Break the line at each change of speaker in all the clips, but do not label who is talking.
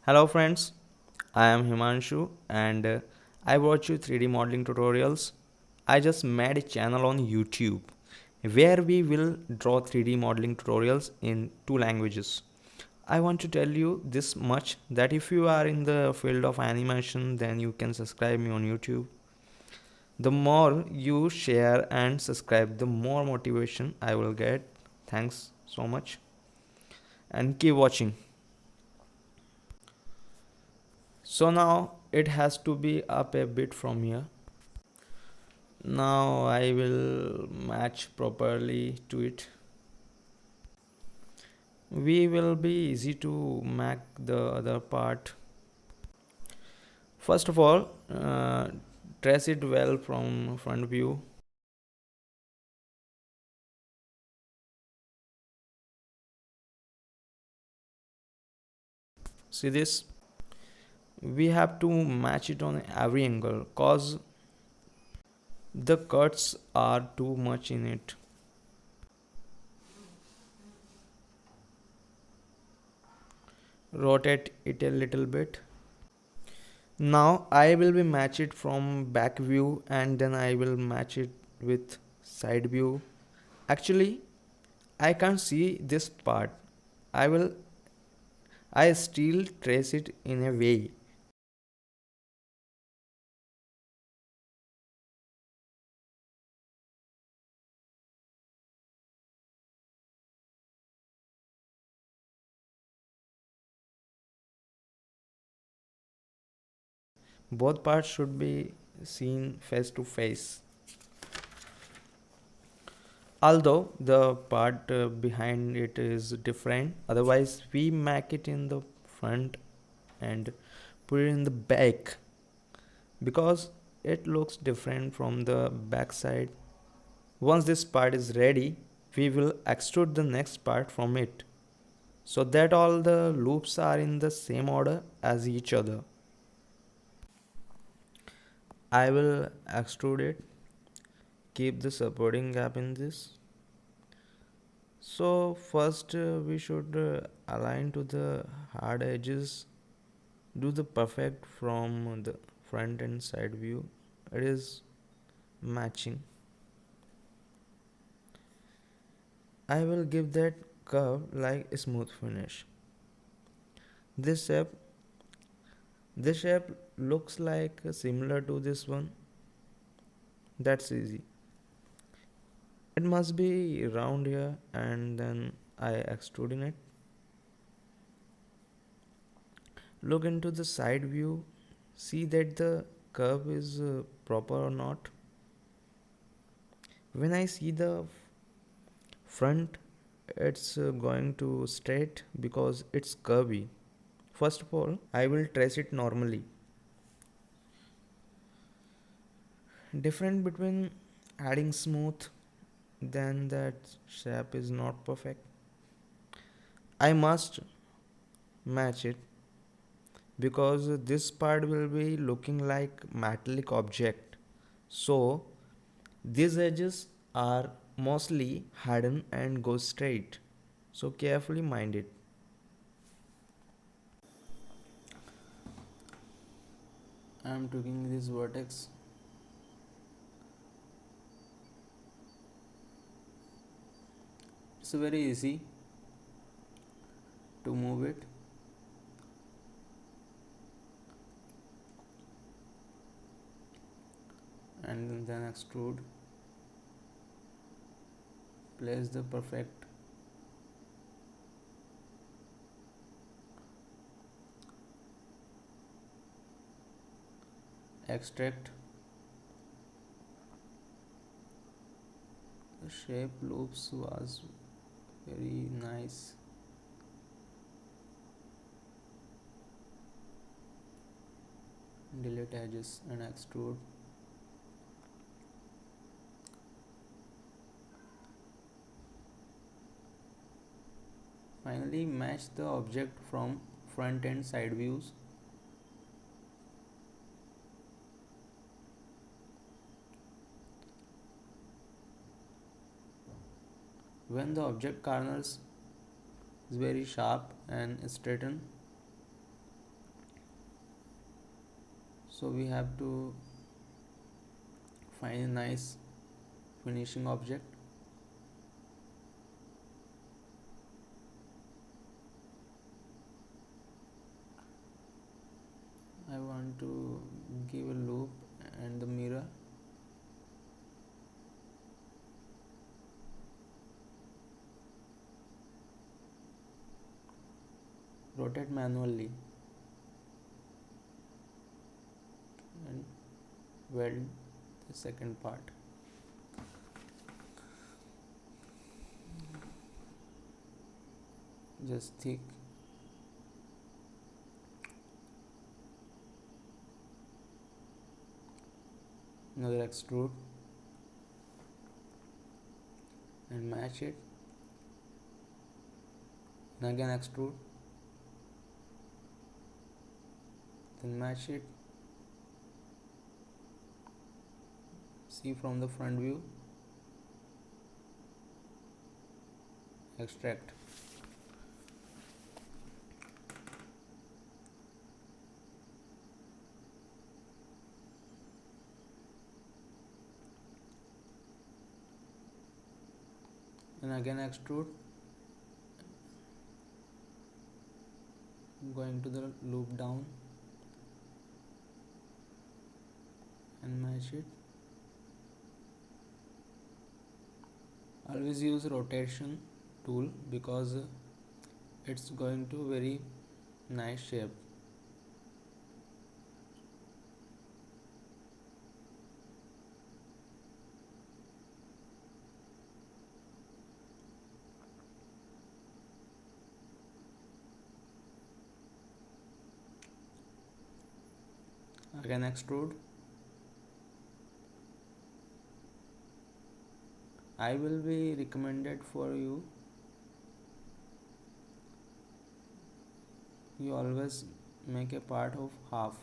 Hello friends, I am Himanshu and I watch you 3D modeling tutorials. I just made a channel on YouTube where we will draw 3D modeling tutorials in two languages. I want to tell you this much that if you are in the field of animation then you can subscribe me on YouTube. The more you share and subscribe, the more motivation I will get. Thanks so much and keep watching. So now it has to be up a bit from here. Now I will match properly to it. We will be easy to make the other part. First of all, trace it well from front view. See this? We have to match it on every angle cause the cuts are too much in it. Rotate it a little bit. Now I will be match it from back view and then I will match it with side view. Actually, I can't see this part. I will I still trace it in a way. Both parts should be seen face to face. Although the part behind it is different, otherwise we make it in the front and put it in the back because it looks different from the back side. Once this part is ready, we will extrude the next part from it so that all the loops are in the same order as each other. I will extrude it, keep the supporting gap in this. So first we should align to the hard edges, do the perfect from the front and side view. It is matching. I will give that curve like a smooth finish. This shape this shape looks like similar to this one. That's easy. It must be round here and then I extrude in it. Look into the side view, see that the curve is proper or not. When I see the front, it's going to straight because it's curvy. First of all, I will trace it normally. Different between adding smooth then that shape is not perfect. I must match it because this part will be looking like metallic object. So these edges are mostly hidden and go straight. So carefully mind it. I am taking this vertex. It's very easy to move it. And then extrude. Place the perfect extract. The shape loops was very nice. Delete edges and extrude. Finally match the object from front and side views. When the object corners is very sharp and straighten, So we have to find a nice finishing object. I want to give a loop and the mirror. Rotate manually and weld the second part. Just thick. Another extrude and match it, and again extrude, then match it. See from the front view, extract. And again extrude, going to the loop down and match it. Always use rotation tool because it's going to very nice shape. Again extrude. I will be recommended for you always make a part of half.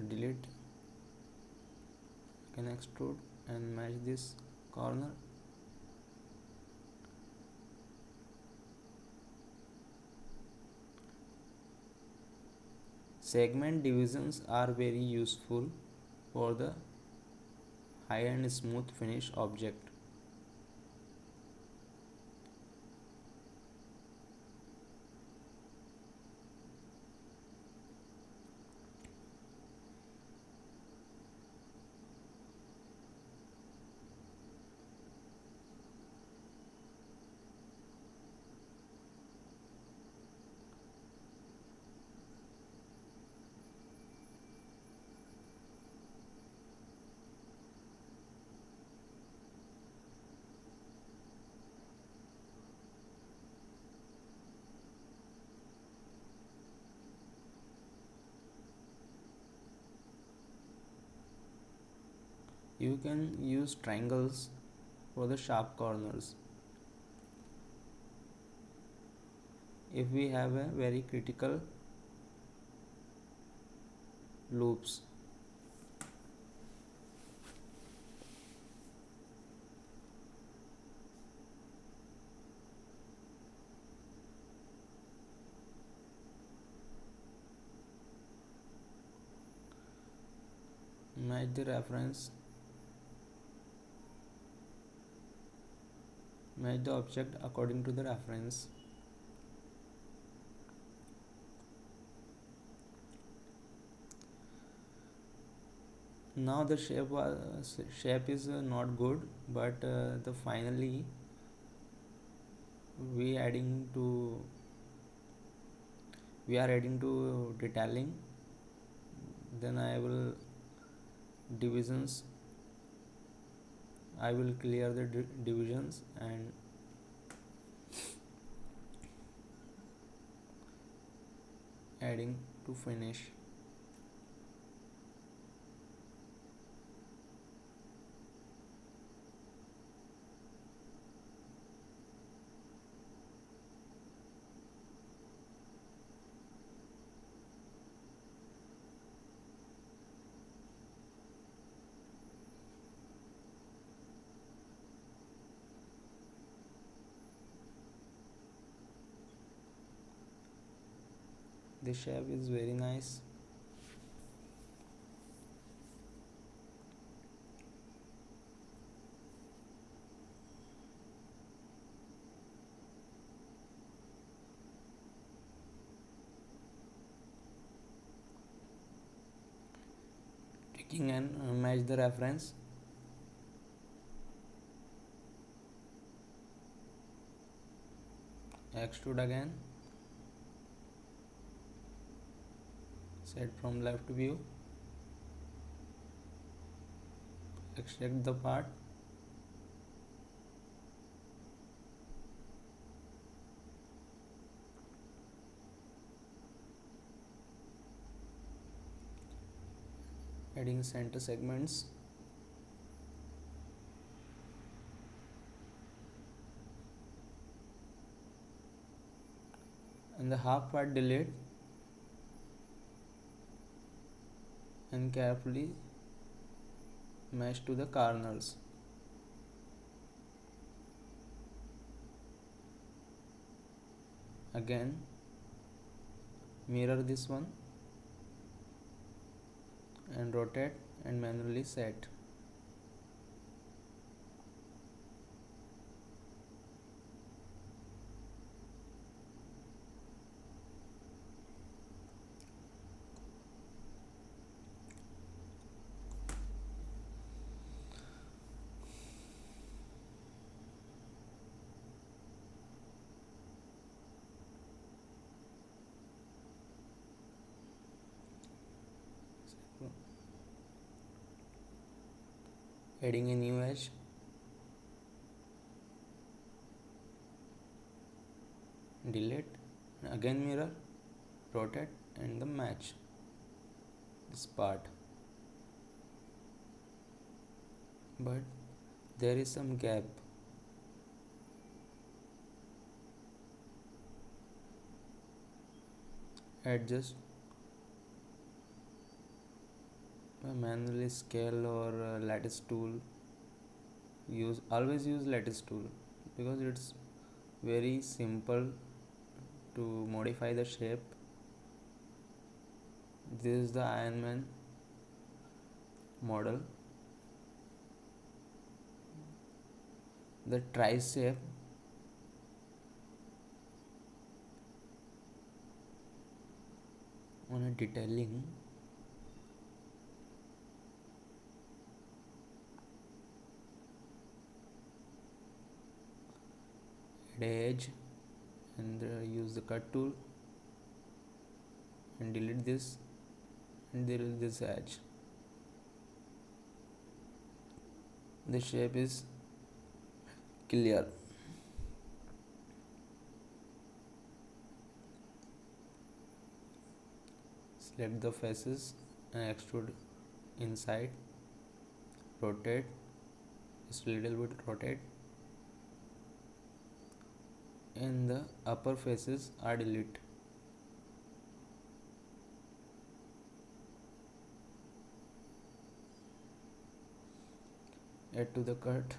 Delete, can extrude and match this corner. Segment divisions are very useful for the high and smooth finish object. You can use triangles for the sharp corners. If we have a very critical loops. Match the reference, match the object according to the reference. Now the shape is not good, but the finally we are adding to detailing. Then I will divisions. I will clear the divisions and adding to finish. This shape is very nice. Taking and match the reference. Extrude again. Set from left view. Extract the part. Adding center segments. And the half part delete and carefully mesh to the corners. Again mirror this one and rotate and manually set. Adding a new edge. Delete, again mirror, rotate and the match this part. But there is some gap. Adjust by manually scale or lattice tool. Always use lattice tool because it's very simple to modify the shape. This is the Iron Man model. The tricep on a detailing. Add edge and use the cut tool and delete this and delete this edge. The shape is clear. Select the faces and extrude inside. Rotate, just a little bit rotate. And the upper faces are delete. Add to the cut.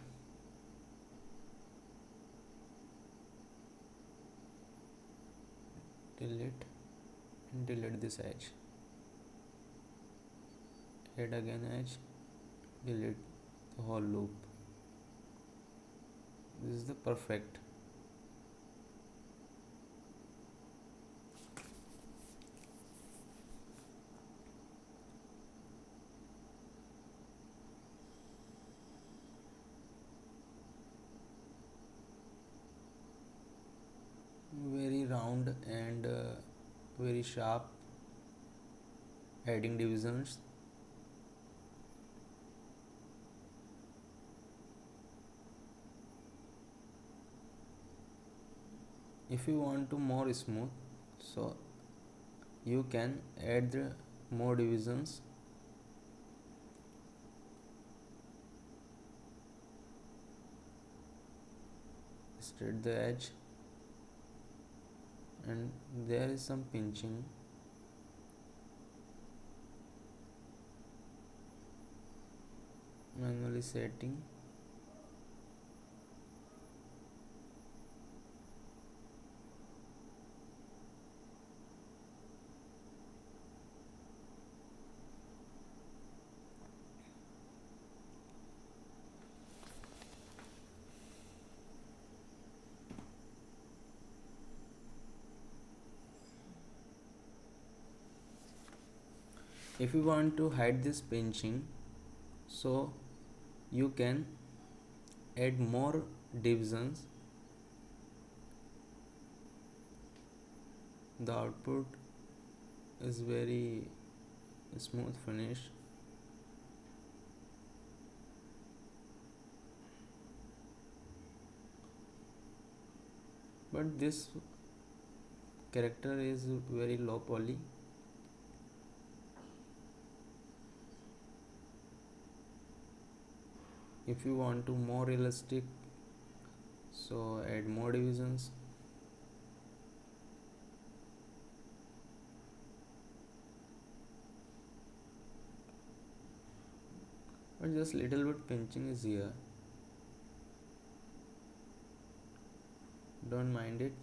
Delete and delete this edge. Add again edge. Delete the whole loop. This is the perfect. Very round and very sharp, adding divisions. If you want to more smooth, so you can add the more divisions. Straight the edge and there is some pinching. Manually setting. If you want to hide this pinching, so you can add more divisions. The output is very smooth finish. But this character is very low poly. If you want to more realistic, so add more divisions. But just little bit pinching is here, don't mind it.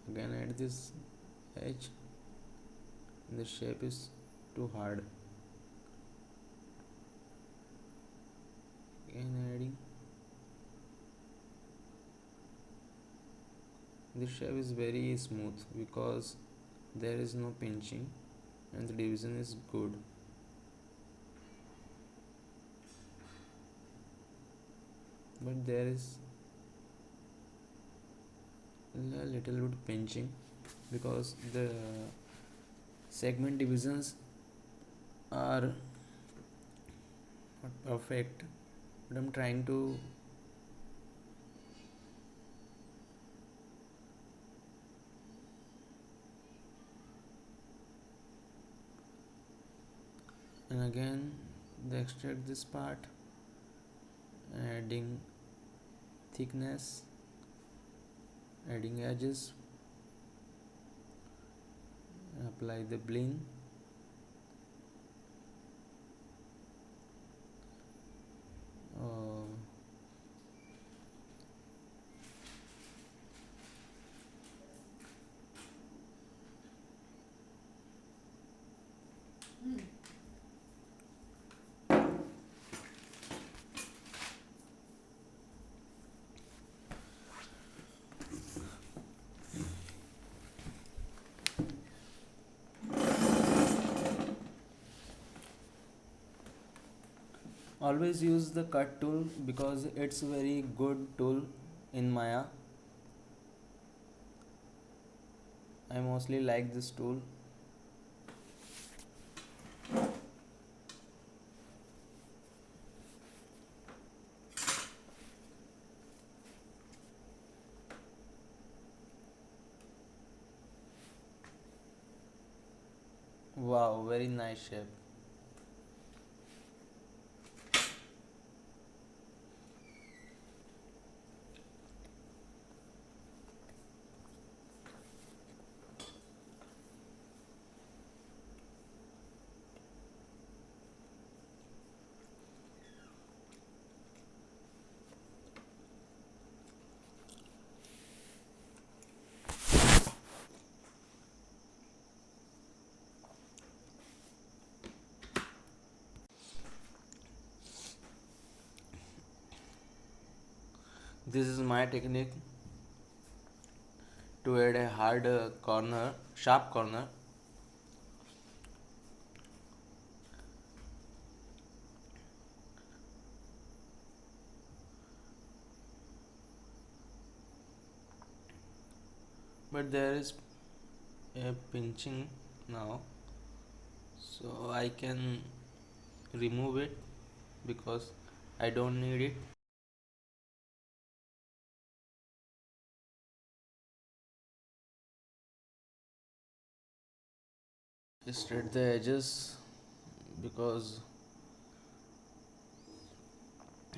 Again add this edge. The shape is too hard. Again adding. This shape is very smooth because there is no pinching and the division is good. But there is a little bit pinching because the segment divisions are not perfect, but I'm trying to and again they extract this part, adding thickness, adding edges, apply the bling. uh, Always use the cut tool because it's a very good tool in Maya. I mostly like this tool. Wow, very nice shape. This is my technique to add a hard corner, sharp corner. But there is a pinching now, so I can remove it because I don't need it. Straight the edges because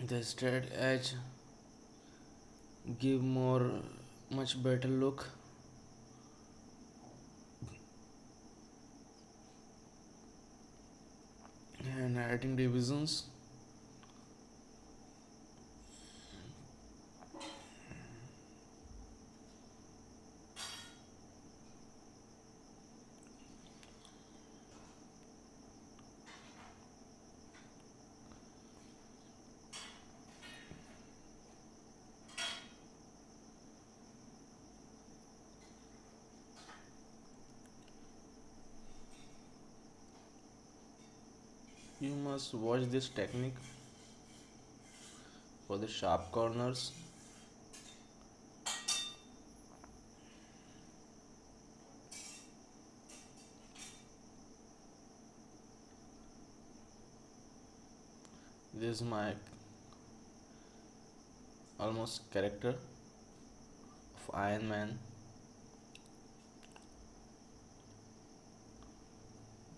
the straight edge give much better look. And adding divisions. must watch this technique for the sharp corners. This is my almost character of Iron Man.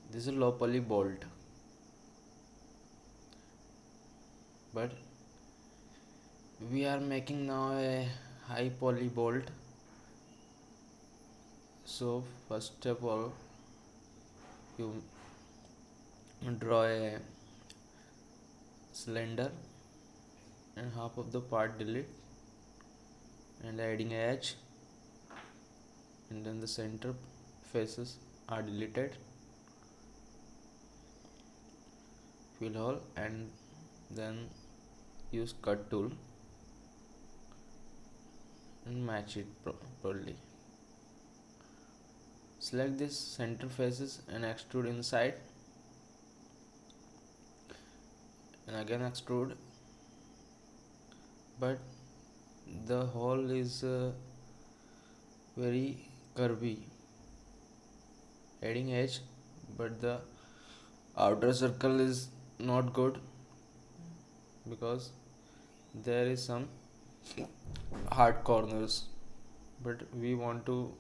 This is a low poly bolt, but we are making now a high poly bolt. So first of all, you draw a cylinder and half of the part delete and adding a edge, and then the center faces are deleted. Fill hole and then use cut tool and match it properly. Select this center faces and extrude inside, and again extrude, but the hole is very curvy, adding edge, but the outer circle is not good because there is some hard corners, but we want to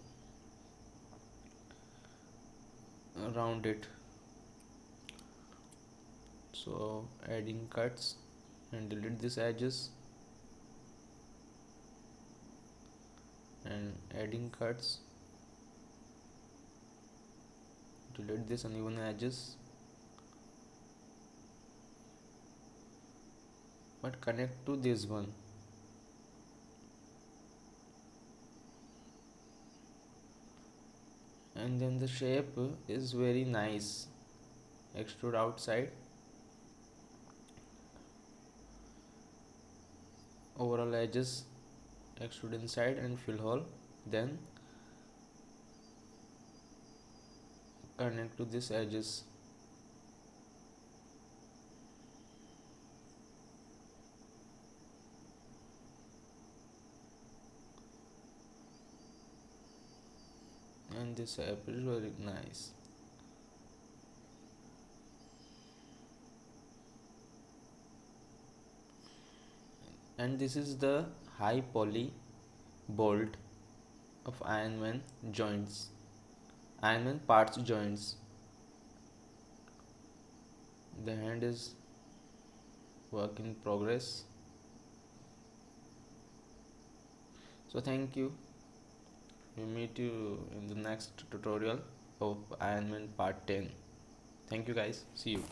round it. So adding cuts and delete these edges, and adding cuts, delete this uneven edges, but connect to this one. And then the shape is very nice. Extrude outside, overall edges extrude inside and fill hole, then connect to these edges. And this shape is very nice. And this is the high poly bolt of Iron Man joints, Iron Man parts joints. The hand is work in progress. So thank you. We meet you in the next tutorial of Iron Man part 10. Thank you guys. See you.